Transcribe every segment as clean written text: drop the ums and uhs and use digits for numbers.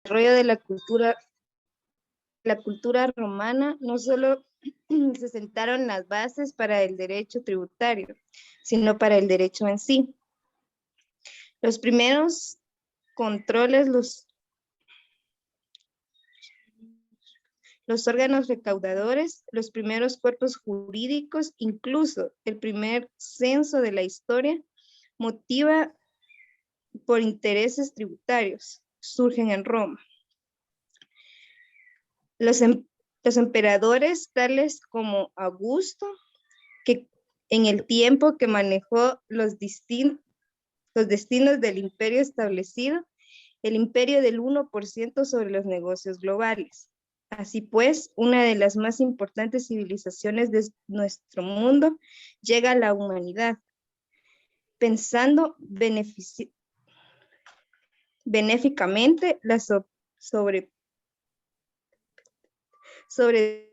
desarrollo de la cultura romana no solo se sentaron las bases para el derecho tributario, sino para el derecho en sí. Los primeros controles, los órganos recaudadores, los primeros cuerpos jurídicos, incluso el primer censo de la historia, motiva por intereses tributarios, surgen en Roma. Los emperadores tales como Augusto, que en el tiempo que manejó los destinos del imperio establecido, el imperio del 1% sobre los negocios globales. Así pues, una de las más importantes civilizaciones de nuestro mundo llega a la humanidad, pensando benéficamente sobre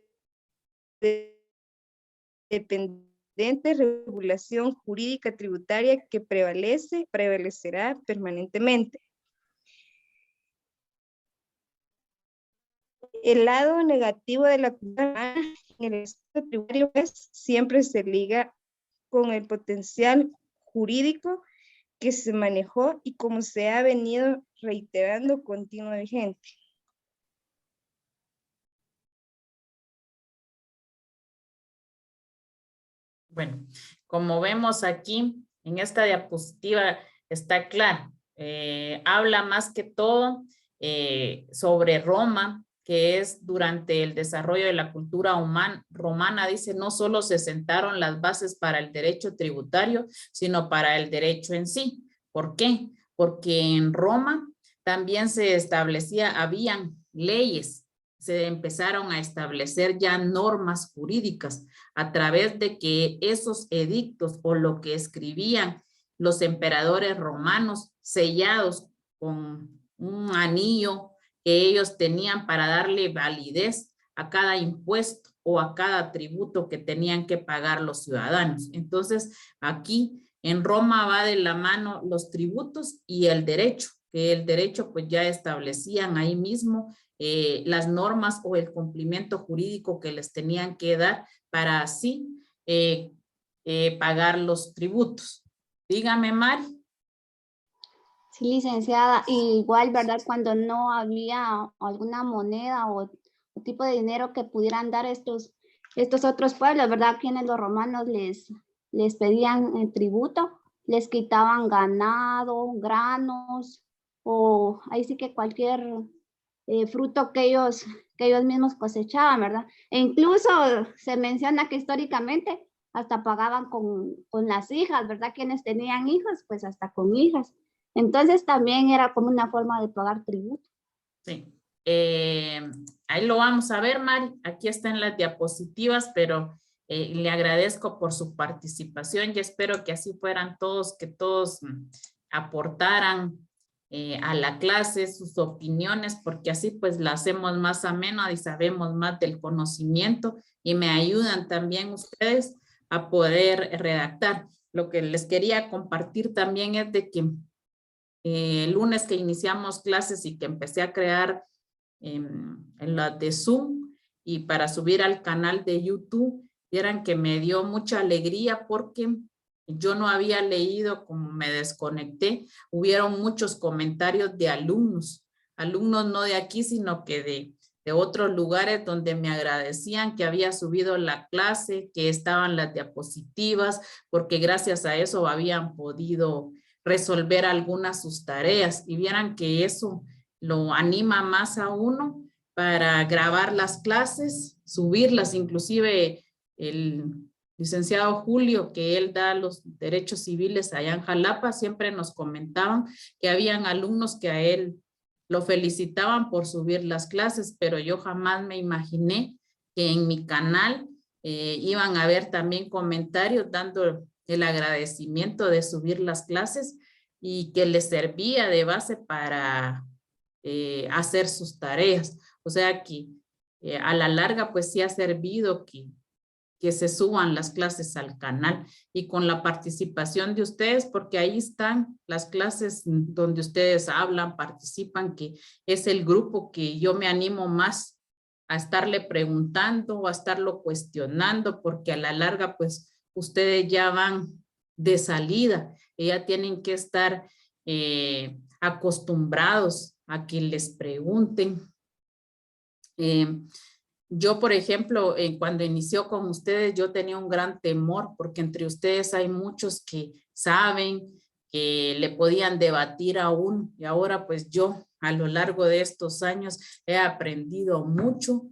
dependiente regulación jurídica tributaria que prevalecerá permanentemente. El lado negativo de la cultura en el estado tributario siempre se liga con el potencial jurídico que se manejó y como se ha venido reiterando continua vigente. Bueno, como vemos aquí en esta diapositiva está claro, habla más que todo sobre Roma, que es durante el desarrollo de la cultura romana, dice, no solo se sentaron las bases para el derecho tributario, sino para el derecho en sí. ¿Por qué? Porque en Roma también se establecía, habían leyes, se empezaron a establecer ya normas jurídicas a través de que esos edictos o lo que escribían los emperadores romanos sellados con un anillo que ellos tenían para darle validez a cada impuesto o a cada tributo que tenían que pagar los ciudadanos. Entonces, aquí en Roma va de la mano los tributos y el derecho, que el derecho pues ya establecían ahí mismo las normas o el cumplimiento jurídico que les tenían que dar para así pagar los tributos. Dígame, Mari. Sí, licenciada, igual, ¿verdad? Cuando no había alguna moneda o tipo de dinero que pudieran dar estos otros pueblos, ¿verdad? Quienes los romanos les pedían tributo, les quitaban ganado, granos, o ahí sí que cualquier fruto que ellos mismos cosechaban, ¿verdad? E incluso se menciona que históricamente hasta pagaban con las hijas, ¿verdad? Quienes tenían hijos, pues hasta con hijas. Entonces también era como una forma de pagar tributo. Sí. Ahí lo vamos a ver, Mari. Aquí están las diapositivas, pero le agradezco por su participación y espero que así fueran todos, que todos aportaran a la clase sus opiniones, porque así pues la hacemos más amena y sabemos más del conocimiento y me ayudan también ustedes a poder redactar. Lo que les quería compartir también es de que el lunes que iniciamos clases y que empecé a crear en la de Zoom y para subir al canal de YouTube, vieran que me dio mucha alegría porque yo no había leído, como me desconecté, hubieron muchos comentarios de alumnos no de aquí, sino que de otros lugares donde me agradecían que había subido la clase, que estaban las diapositivas, porque gracias a eso habían podido resolver algunas sus tareas y vieran que eso lo anima más a uno para grabar las clases, subirlas, inclusive el licenciado Julio, que él da los derechos civiles allá en Jalapa, siempre nos comentaban que habían alumnos que a él lo felicitaban por subir las clases, pero yo jamás me imaginé que en mi canal iban a haber también comentarios dando el agradecimiento de subir las clases y que les servía de base para hacer sus tareas. O sea que a la larga pues sí ha servido que que se suban las clases al canal y con la participación de ustedes, porque ahí están las clases donde ustedes hablan, participan, que es el grupo que yo me animo más a estarle preguntando o a estarlo cuestionando, porque a la larga pues ustedes ya van de salida y ya tienen que estar acostumbrados a que les pregunten. Yo, por ejemplo, cuando inició con ustedes, yo tenía un gran temor porque entre ustedes hay muchos que saben, que le podían debatir a uno y ahora pues yo a lo largo de estos años he aprendido mucho.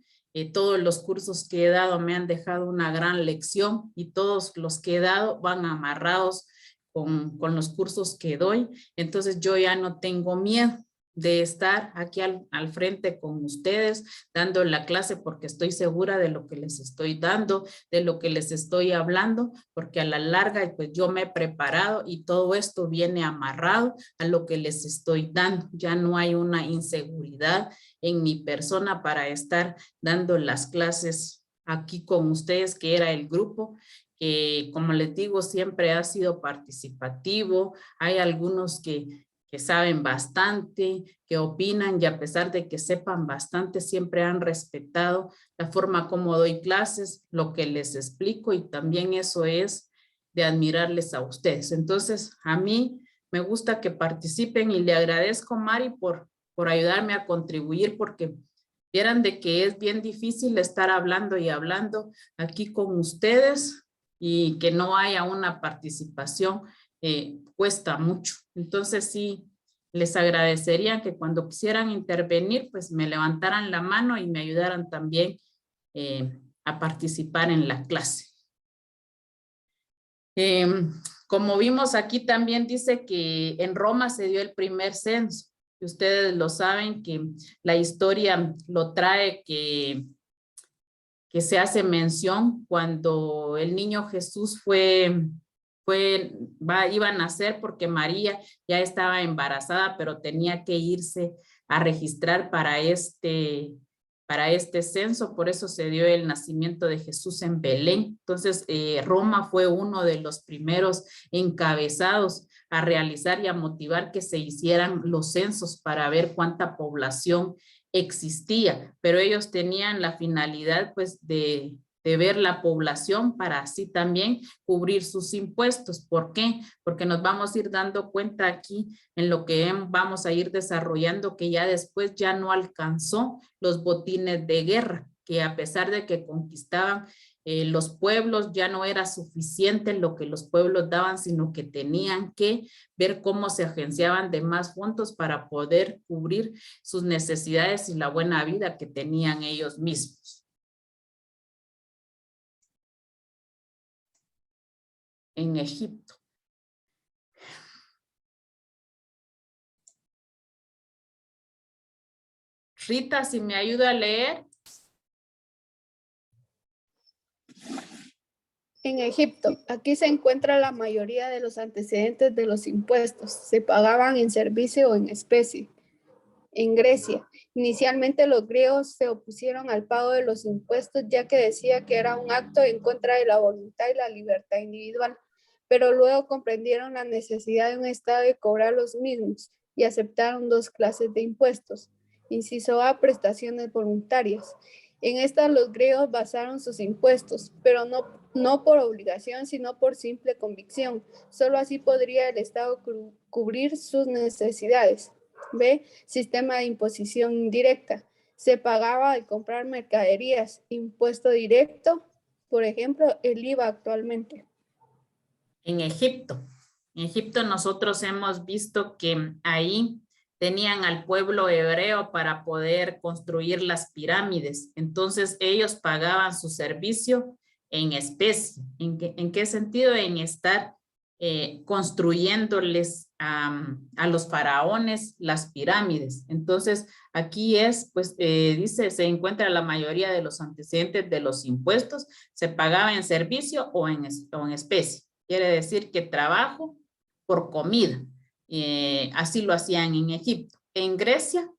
Todos los cursos que he dado me han dejado una gran lección y todos los que he dado van amarrados con los cursos que doy. Entonces yo ya no tengo miedo de estar aquí al frente con ustedes, dando la clase porque estoy segura de lo que les estoy dando, de lo que les estoy hablando, porque a la larga pues yo me he preparado y todo esto viene amarrado a lo que les estoy dando. Ya no hay una inseguridad en mi persona para estar dando las clases aquí con ustedes, que era el grupo que, como les digo, siempre ha sido participativo. Hay algunos que saben bastante, que opinan y a pesar de que sepan bastante, siempre han respetado la forma como doy clases, lo que les explico y también eso es de admirarles a ustedes. Entonces, a mí me gusta que participen y le agradezco, Mari, por ayudarme a contribuir porque vieran de que es bien difícil estar hablando y hablando aquí con ustedes y que no haya una participación. Cuesta mucho. Entonces sí, les agradecería que cuando quisieran intervenir, pues me levantaran la mano y me ayudaran también a participar en la clase. Como vimos aquí también dice que en Roma se dio el primer censo. Ustedes lo saben que la historia lo trae que se hace mención cuando el niño Jesús iba a nacer porque María ya estaba embarazada, pero tenía que irse a registrar para este censo, por eso se dio el nacimiento de Jesús en Belén. Entonces, Roma fue uno de los primeros encabezados a realizar y a motivar que se hicieran los censos para ver cuánta población existía, pero ellos tenían la finalidad pues de ver la población para así también cubrir sus impuestos. ¿Por qué? Porque nos vamos a ir dando cuenta aquí en lo que vamos a ir desarrollando que ya después ya no alcanzó los botines de guerra, que a pesar de que conquistaban los pueblos, ya no era suficiente lo que los pueblos daban, sino que tenían que ver cómo se agenciaban de más fondos para poder cubrir sus necesidades y la buena vida que tenían ellos mismos. En Egipto. Rita, si me ayuda a leer. En Egipto, aquí se encuentra la mayoría de los antecedentes de los impuestos. Se pagaban en servicio o en especie. En Grecia, inicialmente los griegos se opusieron al pago de los impuestos ya que decía que era un acto en contra de la voluntad y la libertad individual, pero luego comprendieron la necesidad de un Estado de cobrar los mismos y aceptaron dos clases de impuestos. Inciso A, prestaciones voluntarias. En estas los griegos basaron sus impuestos, pero no por obligación, sino por simple convicción. Solo así podría el Estado cubrir sus necesidades. B, sistema de imposición indirecta. Se pagaba al comprar mercaderías, impuesto directo, por ejemplo, el IVA actualmente. En Egipto nosotros hemos visto que ahí tenían al pueblo hebreo para poder construir las pirámides. Entonces ellos pagaban su servicio en especie. ¿En qué sentido? En estar construyéndoles a los faraones las pirámides. Entonces aquí pues dice, se encuentra la mayoría de los antecedentes de los impuestos, se pagaba en servicio o en especie. Quiere decir que trabajo por comida. Así lo hacían en Egipto. En Grecia,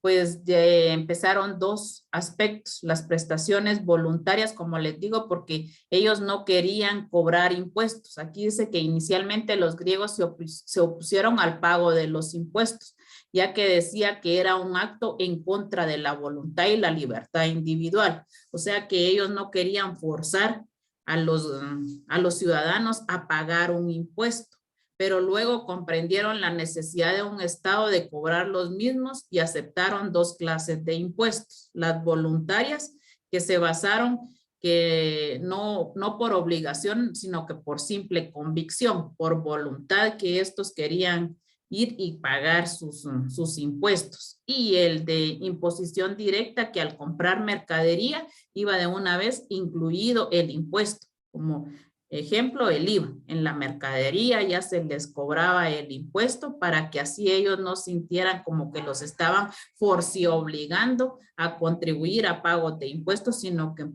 pues empezaron dos aspectos, las prestaciones voluntarias, como les digo, porque ellos no querían cobrar impuestos. Aquí dice que inicialmente los griegos se opusieron al pago de los impuestos, ya que decía que era un acto en contra de la voluntad y la libertad individual. O sea que ellos no querían forzar a los ciudadanos a pagar un impuesto, pero luego comprendieron la necesidad de un Estado de cobrar los mismos y aceptaron dos clases de impuestos, las voluntarias, que se basaron que no por obligación, sino que por simple convicción, por voluntad que estos querían ir y pagar sus impuestos. Y el de imposición directa, que al comprar mercadería iba de una vez incluido el impuesto, como ejemplo, el IVA. En la mercadería ya se les cobraba el impuesto para que así ellos no sintieran como que los estaban obligando a contribuir a pagos de impuestos, sino que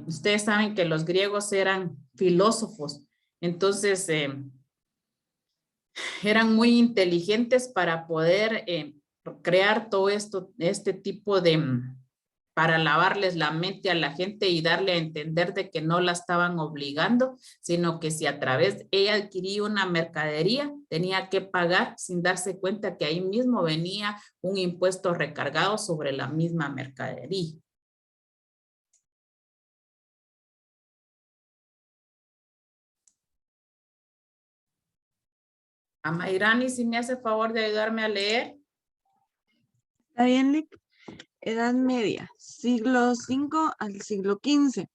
ustedes saben que los griegos eran filósofos, entonces eran muy inteligentes para poder crear todo esto, este tipo de, para lavarles la mente a la gente y darle a entender de que no la estaban obligando, sino que si a través de ella adquiría una mercadería, tenía que pagar sin darse cuenta que ahí mismo venía un impuesto recargado sobre la misma mercadería. Amairani, si me hace favor de ayudarme a leer. Está bien, Lick. Edad Media, siglo V al siglo XV.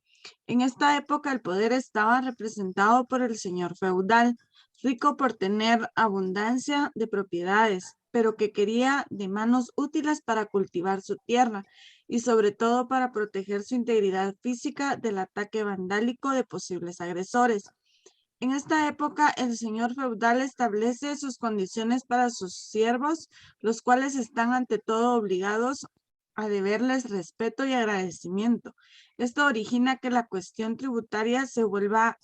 En esta época el poder estaba representado por el señor feudal, rico por tener abundancia de propiedades, pero que quería de manos útiles para cultivar su tierra y sobre todo para proteger su integridad física del ataque vandálico de posibles agresores. En esta época, el señor feudal establece sus condiciones para sus siervos, los cuales están ante todo obligados a deberles respeto y agradecimiento. Esto origina que la cuestión tributaria se vuelva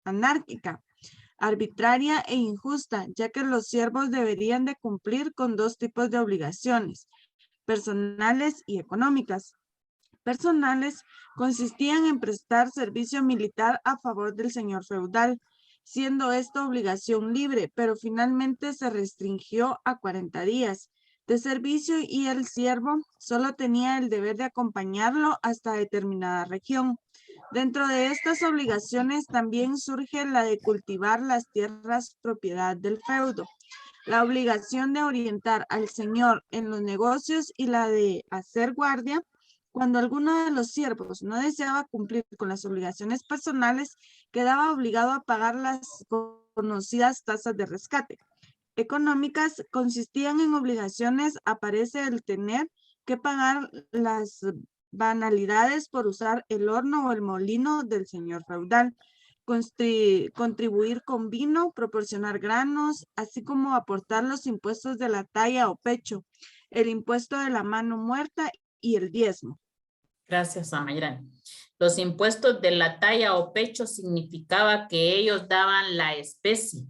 anárquica, arbitraria e injusta, ya que los siervos deberían de cumplir con dos tipos de obligaciones, personales y económicas. Personales consistían en prestar servicio militar a favor del señor feudal, siendo esta obligación libre, pero finalmente se restringió a 40 días de servicio y el siervo solo tenía el deber de acompañarlo hasta determinada región. Dentro de estas obligaciones también surge la de cultivar las tierras propiedad del feudo, la obligación de orientar al señor en los negocios y la de hacer guardia. Cuando alguno de los siervos no deseaba cumplir con las obligaciones personales, quedaba obligado a pagar las conocidas tasas de rescate. Económicas consistían en obligaciones, aparece el tener que pagar las banalidades por usar el horno o el molino del señor feudal, contribuir con vino, proporcionar granos, así como aportar los impuestos de la talla o pecho, el impuesto de la mano muerta y el diezmo. Gracias, Amairani. Los impuestos de la talla o pecho significaba que ellos daban la especie,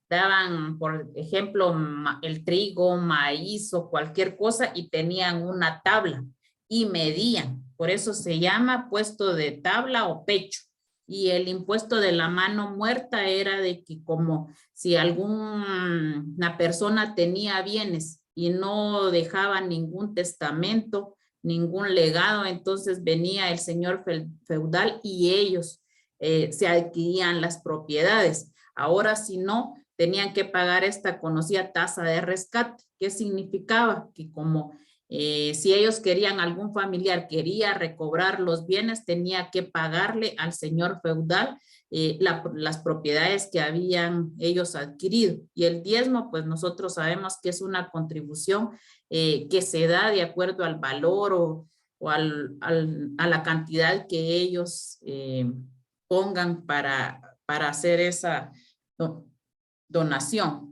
daban, por ejemplo, el trigo, maíz o cualquier cosa y tenían una tabla y medían. Por eso se llama puesto de tabla o pecho. Y el impuesto de la mano muerta era de que como si alguna persona tenía bienes y no dejaba ningún testamento, ningún legado, entonces venía el señor feudal y ellos se adquirían las propiedades. Ahora, si no, tenían que pagar esta conocida tasa de rescate. ¿Qué significaba? Que como si ellos querían, algún familiar quería recobrar los bienes, tenía que pagarle al señor feudal las propiedades que habían ellos adquirido. Y el diezmo, pues nosotros sabemos que es una contribución que se da de acuerdo al valor o a la cantidad que ellos pongan para hacer esa donación.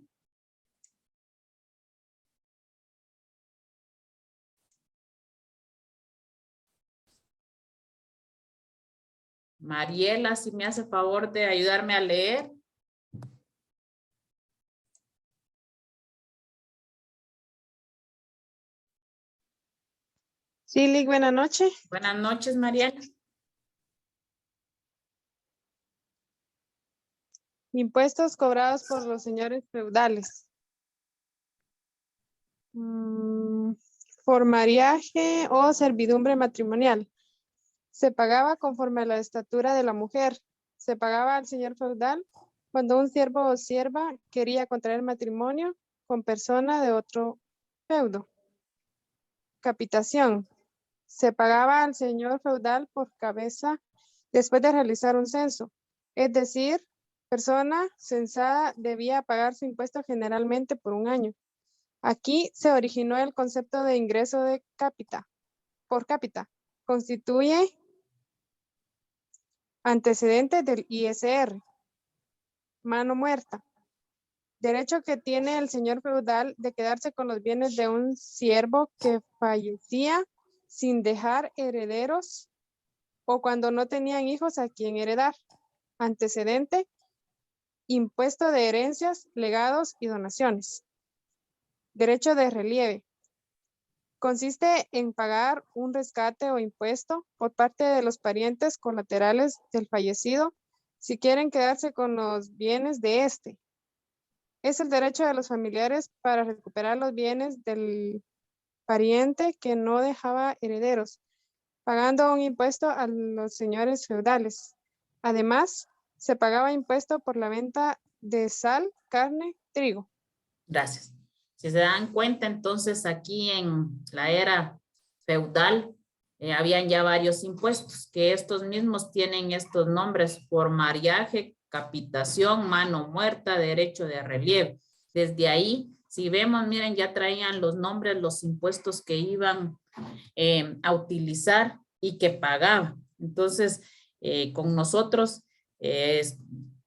Mariela, si me hace favor de ayudarme a leer. Sí, Lick, buenas noches. Buenas noches, Mariela. Impuestos cobrados por los señores feudales. Por mariaje o servidumbre matrimonial. Se pagaba conforme a la estatura de la mujer. Se pagaba al señor feudal cuando un siervo o sierva quería contraer matrimonio con persona de otro feudo. Capitación. Se pagaba al señor feudal por cabeza después de realizar un censo. Es decir, persona censada debía pagar su impuesto generalmente por un año. Aquí se originó el concepto de ingreso de cápita, por cápita. Constituye antecedente del ISR. Mano muerta. Derecho que tiene el señor feudal de quedarse con los bienes de un siervo que fallecía sin dejar herederos o cuando no tenían hijos a quien heredar. Antecedente, impuesto de herencias, legados y donaciones. Derecho de relieve. Consiste en pagar un rescate o impuesto por parte de los parientes colaterales del fallecido si quieren quedarse con los bienes de éste. Es el derecho de los familiares para recuperar los bienes del pariente que no dejaba herederos, pagando un impuesto a los señores feudales. Además, se pagaba impuesto por la venta de sal, carne, trigo. Gracias. Si se dan cuenta, entonces aquí en la era feudal habían ya varios impuestos, que estos mismos tienen estos nombres: por mariaje, capitación, mano muerta, derecho de relieve. Desde ahí, si vemos, miren, ya traían los nombres, los impuestos que iban a utilizar y que pagaban. Entonces, con nosotros,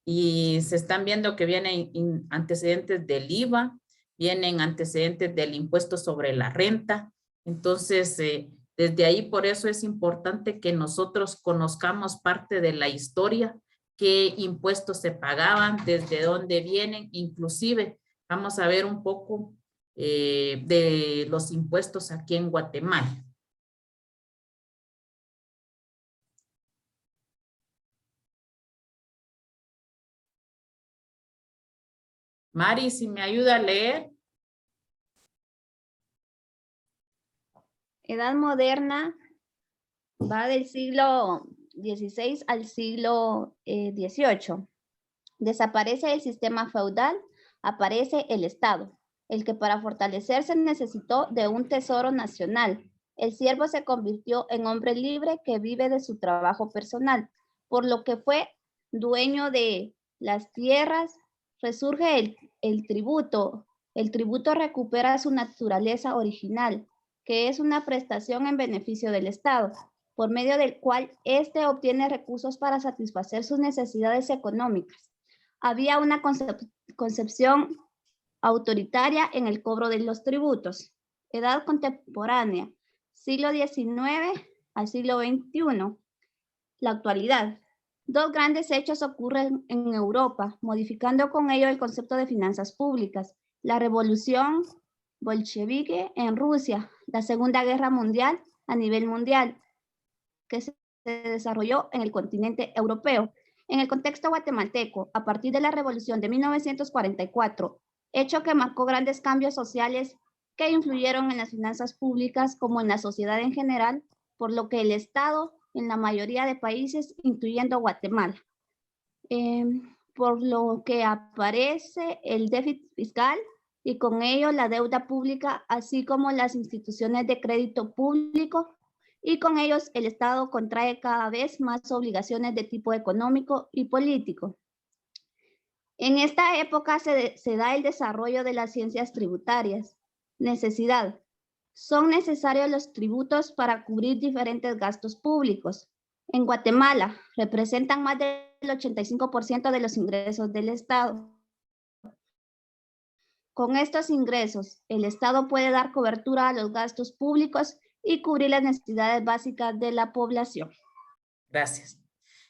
y se están viendo que vienen antecedentes del IVA, vienen antecedentes del impuesto sobre la renta. Entonces, desde ahí, por eso es importante que nosotros conozcamos parte de la historia, qué impuestos se pagaban, desde dónde vienen, inclusive vamos a ver un poco de los impuestos aquí en Guatemala. Mari, si me ayuda a leer. Edad moderna va del siglo XVI al siglo XVIII. Desaparece el sistema feudal, aparece el Estado, el que para fortalecerse necesitó de un tesoro nacional. El siervo se convirtió en hombre libre que vive de su trabajo personal, por lo que fue dueño de las tierras. Resurge el tributo. El tributo recupera su naturaleza original, que es una prestación en beneficio del Estado, por medio del cual éste obtiene recursos para satisfacer sus necesidades económicas. Había una concepción autoritaria en el cobro de los tributos. Edad contemporánea, siglo XIX al siglo XXI. La actualidad. Dos grandes hechos ocurren en Europa, modificando con ello el concepto de finanzas públicas. La revolución bolchevique en Rusia, la Segunda Guerra Mundial a nivel mundial, que se desarrolló en el continente europeo. En el contexto guatemalteco, a partir de la revolución de 1944, hecho que marcó grandes cambios sociales que influyeron en las finanzas públicas como en la sociedad en general, por lo que el Estado en la mayoría de países, incluyendo Guatemala. Por lo que aparece el déficit fiscal y con ello la deuda pública, así como las instituciones de crédito público, y con ellos el Estado contrae cada vez más obligaciones de tipo económico y político. En esta época se da el desarrollo de las ciencias tributarias. Necesidad. Son necesarios los tributos para cubrir diferentes gastos públicos. En Guatemala representan más del 85% de los ingresos del Estado. Con estos ingresos, el Estado puede dar cobertura a los gastos públicos y cubrir las necesidades básicas de la población. Gracias.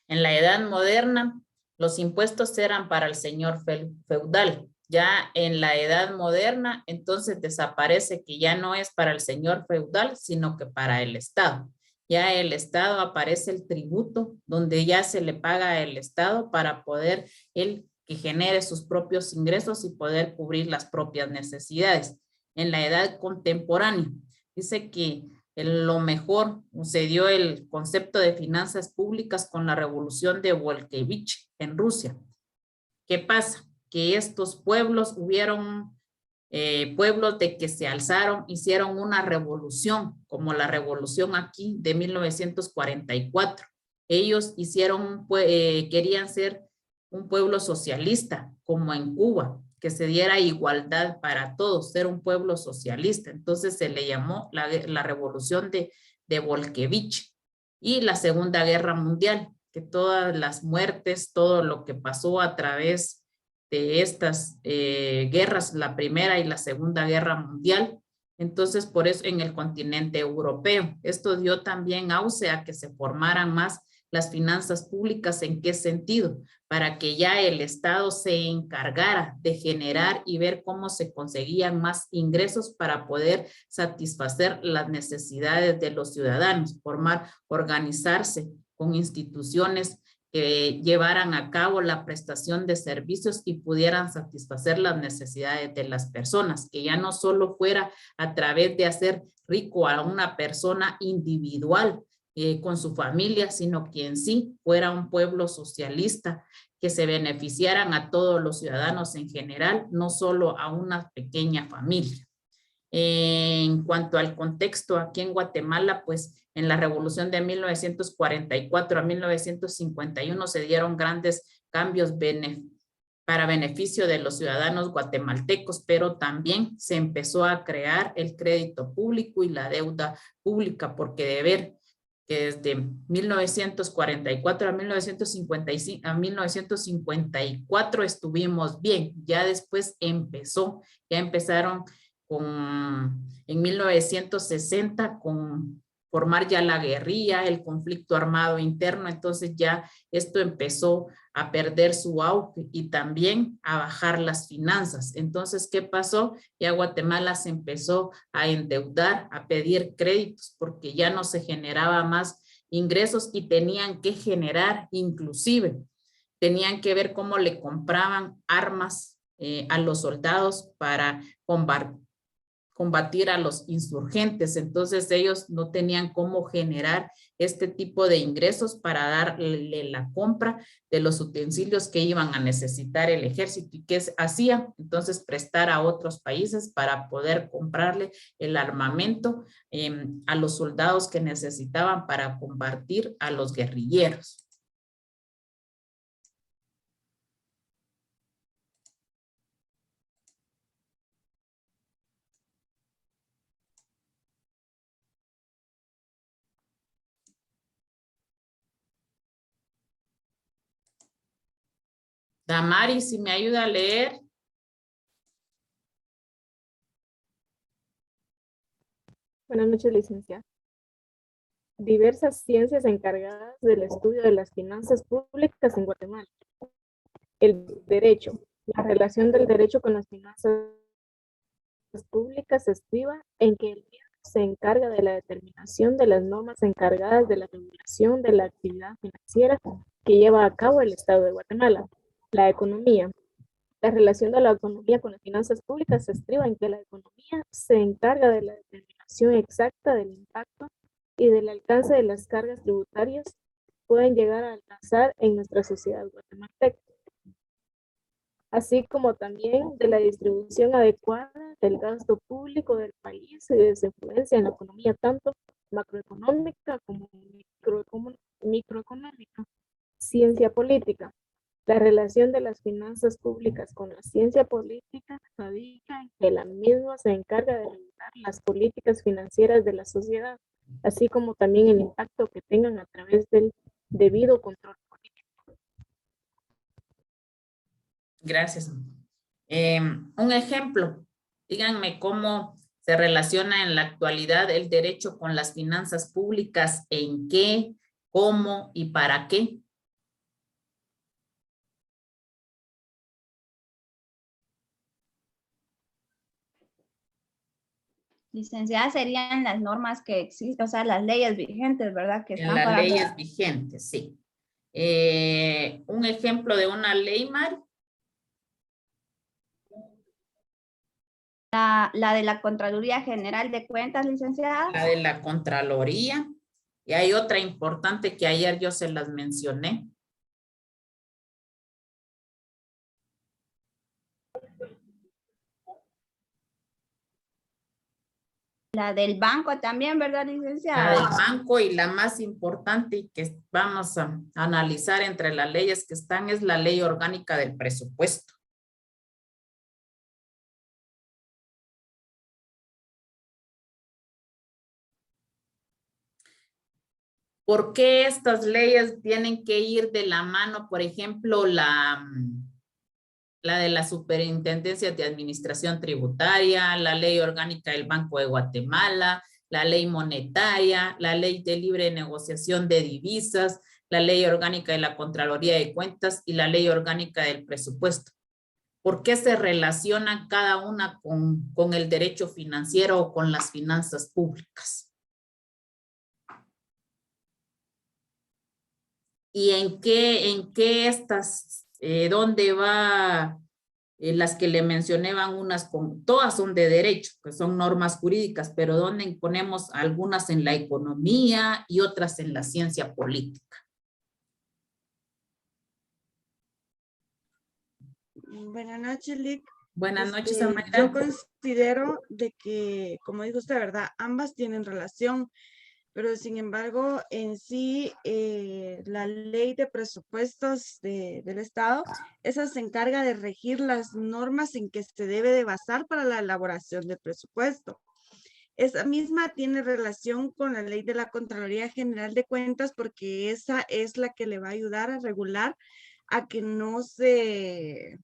En la edad moderna, los impuestos eran para el señor feudal. Ya en la edad moderna, entonces desaparece que ya no es para el señor feudal, sino que para el Estado. Ya el Estado aparece el tributo, donde ya se le paga al Estado para poder él que genere sus propios ingresos y poder cubrir las propias necesidades. En la edad contemporánea, dice que lo mejor se dio el concepto de finanzas públicas con la revolución de Bolshevik en Rusia. ¿Qué pasa? Que estos pueblos hubieron pueblos de que se alzaron, hicieron una revolución, como la revolución aquí de 1944. Ellos hicieron, querían ser un pueblo socialista, como en Cuba, que se diera igualdad para todos, ser un pueblo socialista. Entonces se le llamó la revolución de Bolshevik y la Segunda Guerra Mundial, que todas las muertes, todo lo que pasó a través de estas guerras, la Primera y la Segunda Guerra Mundial. Entonces, por eso en el continente europeo, esto dio también auge a que se formaran más las finanzas públicas. ¿En qué sentido? Para que ya el Estado se encargara de generar y ver cómo se conseguían más ingresos para poder satisfacer las necesidades de los ciudadanos, organizarse con instituciones que llevaran a cabo la prestación de servicios y pudieran satisfacer las necesidades de las personas, que ya no solo fuera a través de hacer rico a una persona individual con su familia, sino que en sí fuera un pueblo socialista, que se beneficiaran a todos los ciudadanos en general, no solo a una pequeña familia. En cuanto al contexto aquí en Guatemala, pues en la revolución de 1944 a 1951 se dieron grandes cambios para beneficio de los ciudadanos guatemaltecos, pero también se empezó a crear el crédito público y la deuda pública, porque de ver que desde 1944 a 1955, a 1954 estuvimos bien, ya después ya empezaron en 1960 con formar ya la guerrilla, el conflicto armado interno, entonces ya esto empezó a perder su auge y también a bajar las finanzas. Entonces, ¿qué pasó? Ya Guatemala se empezó a endeudar, a pedir créditos porque ya no se generaba más ingresos y tenían que generar, inclusive, tenían que ver cómo le compraban armas a los soldados para combatir a los insurgentes. Entonces ellos no tenían cómo generar este tipo de ingresos para darle la compra de los utensilios que iban a necesitar el ejército. ¿Y qué hacían? Entonces prestar a otros países para poder comprarle el armamento a los soldados que necesitaban para combatir a los guerrilleros. Damari, si me ayuda a leer. Buenas noches, licenciada. Diversas ciencias encargadas del estudio de las finanzas públicas en Guatemala. El derecho. La relación del derecho con las finanzas públicas se estriba en que el se encarga de la determinación de las normas encargadas de la regulación de la actividad financiera que lleva a cabo el Estado de Guatemala. La economía. La relación de la economía con las finanzas públicas se estriba en que la economía se encarga de la determinación exacta del impacto y del alcance de las cargas tributarias que pueden llegar a alcanzar en nuestra sociedad guatemalteca, así como también de la distribución adecuada del gasto público del país y de su influencia en la economía tanto macroeconómica como microeconómica. Ciencia política. La relación de las finanzas públicas con la ciencia política radica en que la misma se encarga de regular las políticas financieras de la sociedad, así como también el impacto que tengan a través del debido control político. Gracias. Un ejemplo, díganme cómo se relaciona en la actualidad el derecho con las finanzas públicas, en qué, cómo y para qué. Licenciada, serían las normas que existen, o sea, las leyes vigentes, ¿verdad? Que En están las para leyes vigentes, sí. Un ejemplo de una ley, Mari. la de la Contraloría General de Cuentas, licenciada. La de la Contraloría. Y hay otra importante que ayer yo se las mencioné. La del banco también, ¿verdad, La licenciada? del banco, y la más importante y que vamos a analizar entre las leyes que están es la ley orgánica del presupuesto. ¿Por qué estas leyes tienen que ir de la mano? Por ejemplo, la de la Superintendencia de Administración Tributaria, la Ley Orgánica del Banco de Guatemala, la Ley Monetaria, la Ley de Libre Negociación de Divisas, la Ley Orgánica de la Contraloría de Cuentas y la Ley Orgánica del Presupuesto. ¿Por qué se relacionan cada una con el derecho financiero o con las finanzas públicas? ¿Y en qué estas, dónde va las que le mencioné van unas todas son de derecho, que son normas jurídicas, pero dónde ponemos algunas en la economía y otras en la ciencia política? Buenas noches, Lick. Buenas noches, Yo Amaira. considero de que, como dijo usted, ¿verdad? Ambas tienen relación, pero sin embargo, en sí, la ley de presupuestos del Estado, esa se encarga de regir las normas en que se debe de basar para la elaboración del presupuesto. Esa misma tiene relación con la ley de la Contraloría General de Cuentas porque esa es la que le va a ayudar a regular a que no se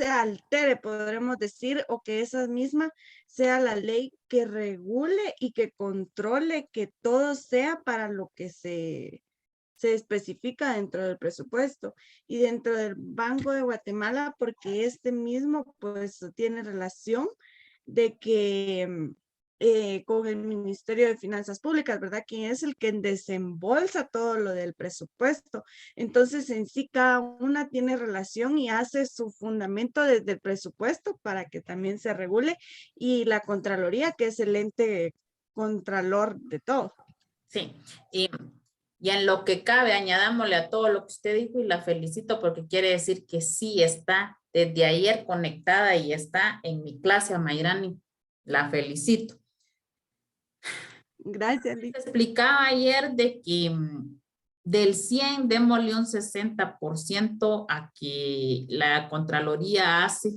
altere, podremos decir, o que esa misma sea la ley que regule y que controle que todo sea para lo que se especifica dentro del presupuesto y dentro del Banco de Guatemala, porque este mismo pues tiene relación de que con el Ministerio de Finanzas Públicas, ¿verdad? Quien es el que desembolsa todo lo del presupuesto. Entonces, en sí, cada una tiene relación y hace su fundamento desde el presupuesto para que también se regule, y la Contraloría, que es el ente contralor de todo. Sí, y en lo que cabe, añadámosle a todo lo que usted dijo y la felicito porque quiere decir que sí está desde ayer conectada y está en mi clase, Amairani. La felicito. Gracias, Lick. Explicaba ayer de que del 100 démosle un 60% a que la Contraloría hace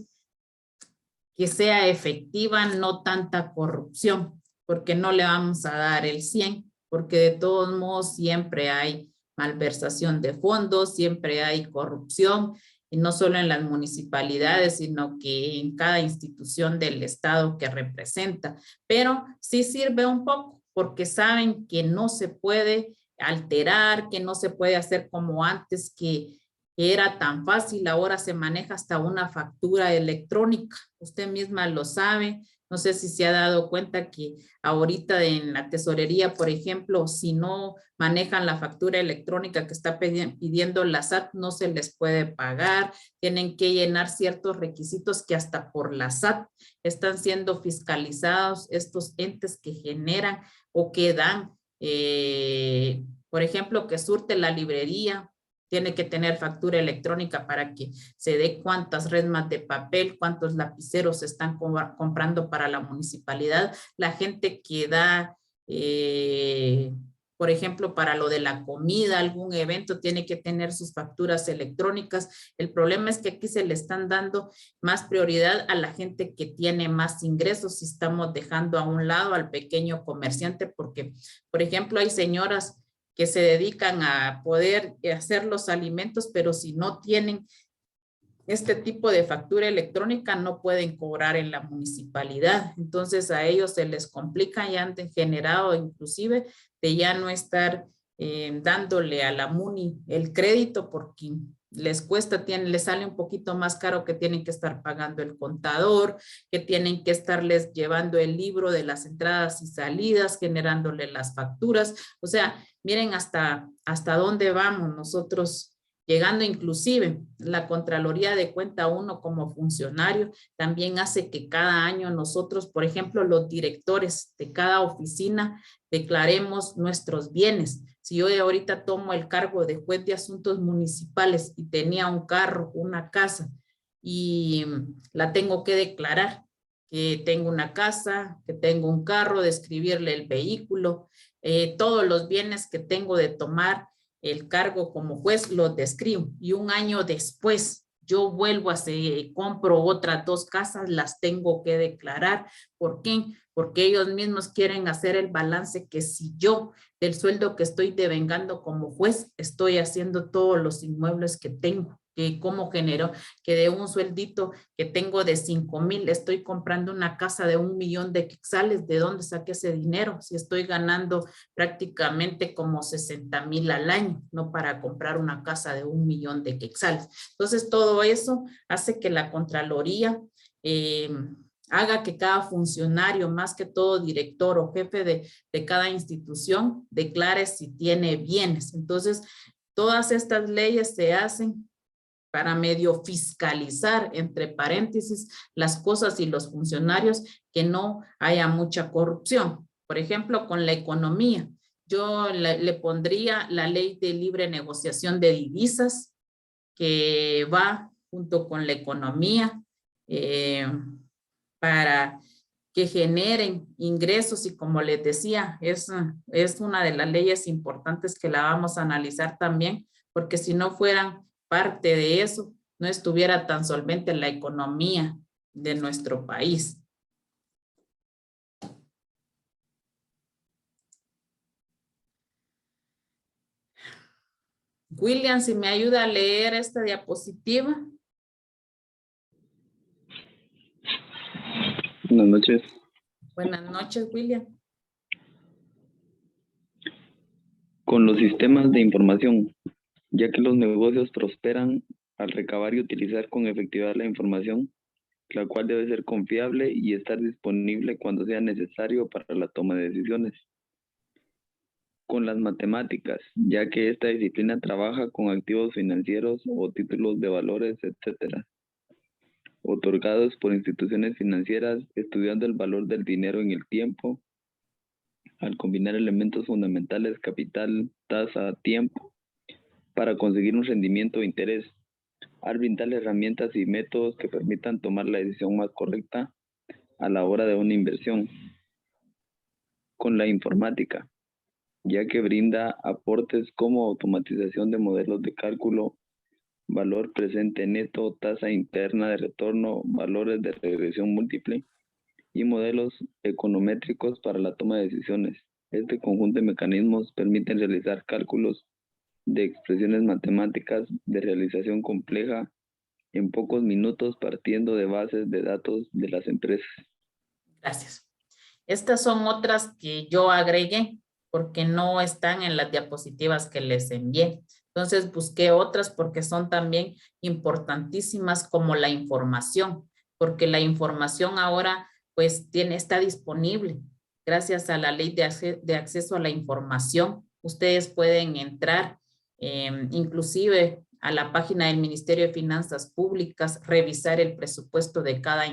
que sea efectiva, no tanta corrupción, porque no le vamos a dar el 100, porque de todos modos siempre hay malversación de fondos, siempre hay corrupción, y no solo en las municipalidades, sino que en cada institución del Estado que representa. Pero sí sirve un poco, porque saben que no se puede alterar, que no se puede hacer como antes, que era tan fácil, ahora se maneja hasta una factura electrónica. Usted misma lo sabe. No sé si se ha dado cuenta que ahorita en la tesorería, por ejemplo, si no manejan la factura electrónica que está pidiendo la SAT, no se les puede pagar. Tienen que llenar ciertos requisitos que hasta por la SAT están siendo fiscalizados estos entes que generan o que dan, por ejemplo, que surte la librería. Tiene que tener factura electrónica para que se dé cuántas resmas de papel, cuántos lapiceros se están comprando para la municipalidad. La gente que da, por ejemplo, para lo de la comida, algún evento, tiene que tener sus facturas electrónicas. El problema es que aquí se le están dando más prioridad a la gente que tiene más ingresos y estamos dejando a un lado al pequeño comerciante porque, por ejemplo, hay señoras que se dedican a poder hacer los alimentos, pero si no tienen este tipo de factura electrónica no pueden cobrar en la municipalidad. Entonces a ellos se les complica y han generado inclusive de ya no estar dándole a la MUNI el crédito porque les cuesta, les sale un poquito más caro, que tienen que estar pagando el contador, que tienen que estarles llevando el libro de las entradas y salidas, generándole las facturas. O sea, miren hasta dónde vamos nosotros llegando. Inclusive la Contraloría de Cuenta uno como funcionario también hace que cada año nosotros, por ejemplo, los directores de cada oficina, declaremos nuestros bienes. Si yo ahorita tomo el cargo de juez de asuntos municipales y tenía un carro, una casa, y la tengo que declarar, que tengo una casa, que tengo un carro, describirle el vehículo, todos los bienes que tengo de tomar el cargo como juez, los describo. Y un año después yo vuelvo a compro otras 2 casas, las tengo que declarar. ¿Por qué? Porque ellos mismos quieren hacer el balance, que si yo del sueldo que estoy devengando como juez, estoy haciendo todos los inmuebles que tengo, que cómo genero, que de un sueldito que tengo de 5,000, estoy comprando una casa de 1,000,000 de quetzales. ¿De dónde saqué ese dinero? Si estoy ganando prácticamente como 60,000 al año, no para comprar una casa de 1,000,000 de quetzales. Entonces, todo eso hace que la Contraloría haga que cada funcionario, más que todo director o jefe de cada institución, declare si tiene bienes. Entonces, todas estas leyes se hacen para medio fiscalizar, entre paréntesis, las cosas y los funcionarios, que no haya mucha corrupción. Por ejemplo, con la economía, yo le pondría la ley de libre negociación de divisas, que va junto con la economía, para que generen ingresos. Y como les decía, es una de las leyes importantes que la vamos a analizar también, porque si no fueran parte de eso, no estuviera tan solvente la economía de nuestro país. William, si me ayuda a leer esta diapositiva. Buenas noches. Buenas noches, William. Con los sistemas de información, ya que los negocios prosperan al recabar y utilizar con efectividad la información, la cual debe ser confiable y estar disponible cuando sea necesario para la toma de decisiones. Con las matemáticas, ya que esta disciplina trabaja con activos financieros o títulos de valores, etc., otorgados por instituciones financieras, estudiando el valor del dinero en el tiempo, al combinar elementos fundamentales, capital, tasa, tiempo, para conseguir un rendimiento o interés, al brindar herramientas y métodos que permitan tomar la decisión más correcta a la hora de una inversión. Con la informática, ya que brinda aportes como automatización de modelos de cálculo, valor presente neto, tasa interna de retorno, valores de regresión múltiple y modelos econométricos para la toma de decisiones. Este conjunto de mecanismos permiten realizar cálculos de expresiones matemáticas de realización compleja en pocos minutos, partiendo de bases de datos de las empresas. Gracias. Estas son otras que yo agregué porque no están en las diapositivas que les envié. Entonces busqué otras porque son también importantísimas, como la información, porque la información ahora pues está disponible. Gracias a la ley de acceso a la información, ustedes pueden entrar inclusive a la página del Ministerio de Finanzas Públicas, revisar el presupuesto de cada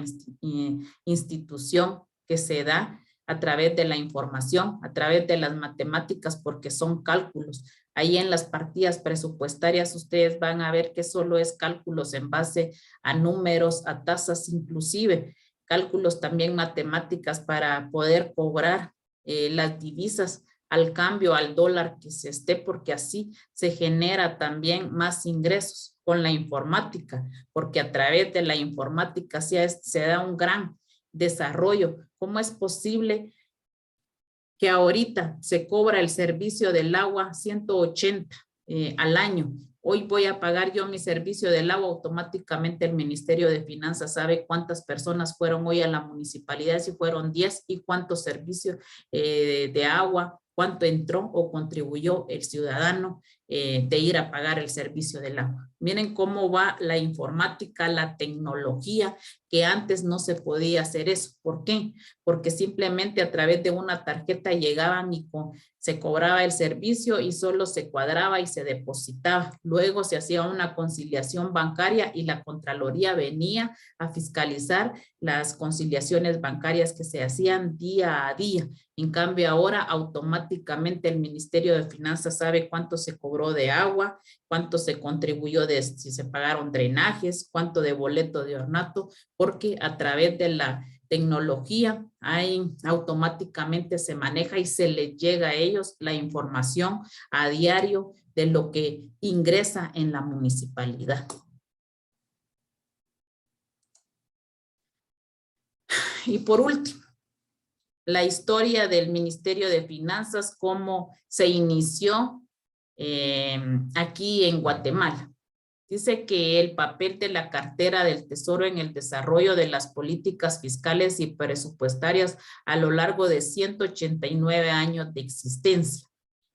institución que se da a través de la información, a través de las matemáticas, porque son cálculos. Ahí en las partidas presupuestarias ustedes van a ver que solo es cálculos en base a números, a tasas, inclusive cálculos también matemáticas para poder cobrar las divisas al cambio al dólar que se esté, porque así se genera también más ingresos con la informática, porque a través de la informática se da un gran desarrollo. ¿Cómo es posible que ahorita se cobra el servicio del agua 180 al año? Hoy voy a pagar yo mi servicio del agua, automáticamente el Ministerio de Finanzas sabe cuántas personas fueron hoy a la municipalidad, si fueron 10, y cuántos servicios de agua cuánto entró o contribuyó el ciudadano de ir a pagar el servicio del agua. Miren cómo va la informática, la tecnología, que antes no se podía hacer eso. ¿Por qué? Porque simplemente a través de una tarjeta llegaban y se cobraba el servicio y solo se cuadraba y se depositaba. Luego se hacía una conciliación bancaria y la Contraloría venía a fiscalizar las conciliaciones bancarias que se hacían día a día. En cambio, ahora automáticamente el Ministerio de Finanzas sabe cuánto se cobró de agua, cuánto se contribuyó si se pagaron drenajes, cuánto de boleto de ornato, porque a través de la tecnología automáticamente se maneja y se les llega a ellos la información a diario de lo que ingresa en la municipalidad. Y por último, la historia del Ministerio de Finanzas, cómo se inició aquí en Guatemala. Dice que el papel de la cartera del Tesoro en el desarrollo de las políticas fiscales y presupuestarias a lo largo de 189 años de existencia.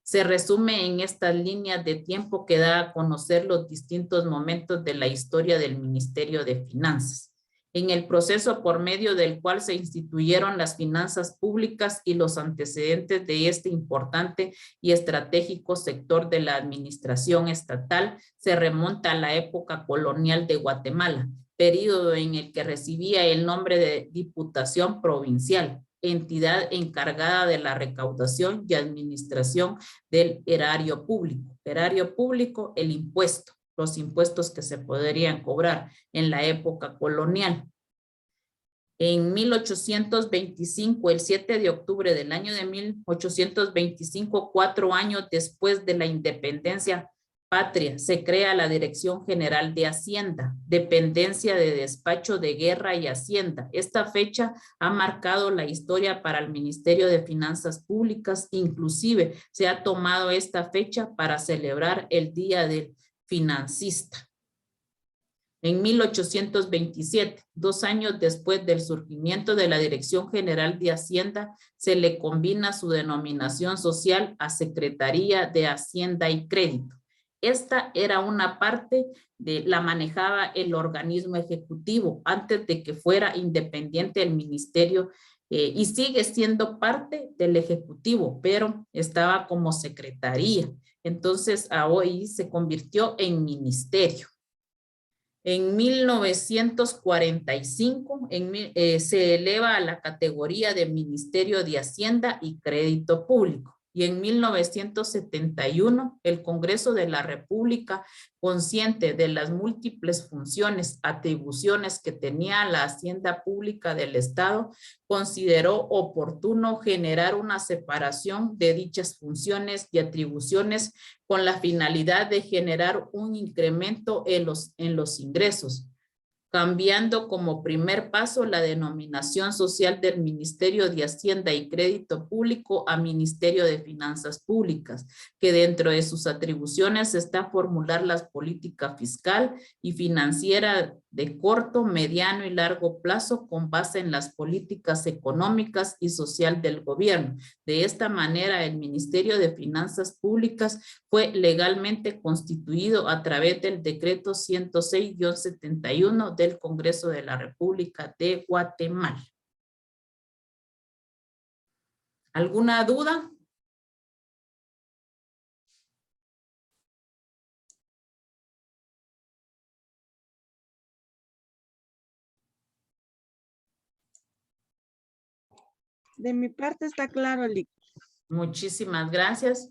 Se resume en estas líneas de tiempo que da a conocer los distintos momentos de la historia del Ministerio de Finanzas, en el proceso por medio del cual se instituyeron las finanzas públicas y los antecedentes de este importante y estratégico sector de la administración estatal se remonta a la época colonial de Guatemala, periodo en el que recibía el nombre de Diputación Provincial, entidad encargada de la recaudación y administración del erario público. Erario público, el impuesto. Los impuestos que se podrían cobrar en la época colonial. En 1825, el 7 de octubre del año de 1825, 4 años después de la independencia patria, se crea la Dirección General de Hacienda, dependencia de despacho de guerra y hacienda. Esta fecha ha marcado la historia para el Ministerio de Finanzas Públicas, inclusive se ha tomado esta fecha para celebrar el Día del Financista. En 1827, 2 años después del surgimiento de la Dirección General de Hacienda, se le combina su denominación social a Secretaría de Hacienda y Crédito. Esta era una parte la manejaba el organismo ejecutivo antes de que fuera independiente el ministerio y sigue siendo parte del ejecutivo, pero estaba como secretaría. Entonces, hoy se convirtió en ministerio. En 1945 se eleva a la categoría de Ministerio de Hacienda y Crédito Público. Y en 1971 el Congreso de la República, consciente de las múltiples funciones, atribuciones que tenía la Hacienda Pública del Estado, consideró oportuno generar una separación de dichas funciones y atribuciones con la finalidad de generar un incremento en los ingresos, cambiando como primer paso la denominación social del Ministerio de Hacienda y Crédito Público a Ministerio de Finanzas Públicas, que dentro de sus atribuciones está formular las políticas fiscal y financiera de corto, mediano y largo plazo con base en las políticas económicas y social del gobierno. De esta manera, el Ministerio de Finanzas Públicas fue legalmente constituido a través del decreto 106-71 del Congreso de la República de Guatemala. ¿Alguna duda? De mi parte está claro, Lic. Muchísimas gracias.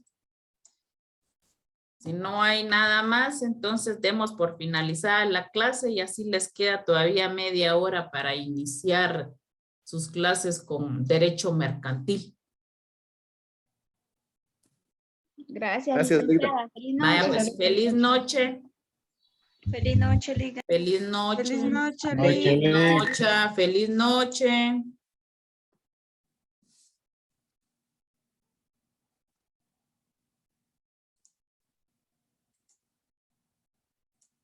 Si no hay nada más, entonces demos por finalizada la clase y así les queda todavía media hora para iniciar sus clases con derecho mercantil. Gracias. Gracias, licenciada. Lida. Vaya, pues, feliz noche. Feliz noche, Liga. Feliz noche. Feliz noche, Noche, Lic. Lic. Feliz noche.